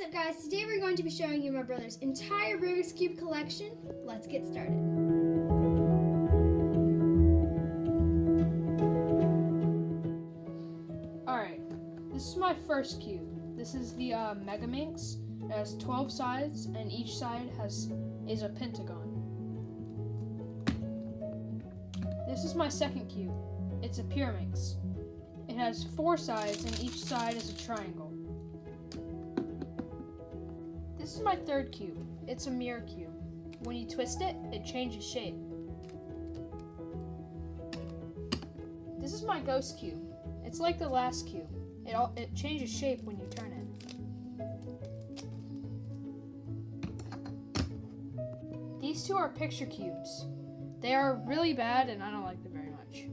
up guys, today we're going to be showing you my brother's entire Rubik's Cube collection. Let's get started. Alright, this is my first cube. This is the Mega Minx. It has 12 sides and each side is a pentagon. This is my second cube. It's a Pyraminx. It has 4 sides and each side is a triangle. This is my third cube. It's a mirror cube. When you twist it, it changes shape. This is my ghost cube. It's like the last cube. It changes shape when you turn it. These two are picture cubes. They are really bad and I don't like them very much.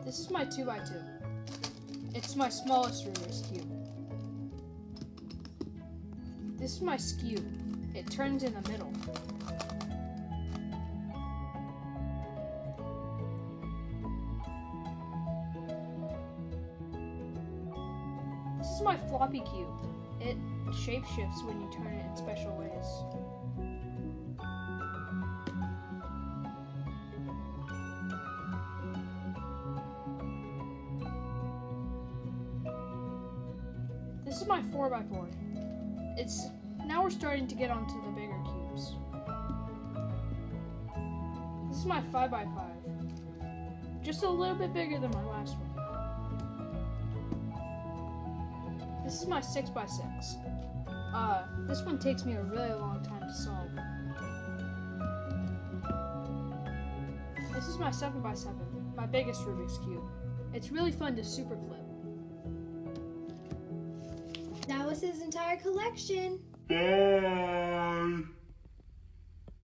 This is my 2x2. It's my smallest Rubik's Cube. This is my skew. It turns in the middle. This is my floppy cube. It shapeshifts when you turn it in special ways. This is my 4x4. Now we're starting to get onto the bigger cubes. This is my 5x5. Just a little bit bigger than my last one. This is my 6x6. This one takes me a really long time to solve. This is my 7x7, my biggest Rubik's Cube. It's really fun to super flip. That was his entire collection.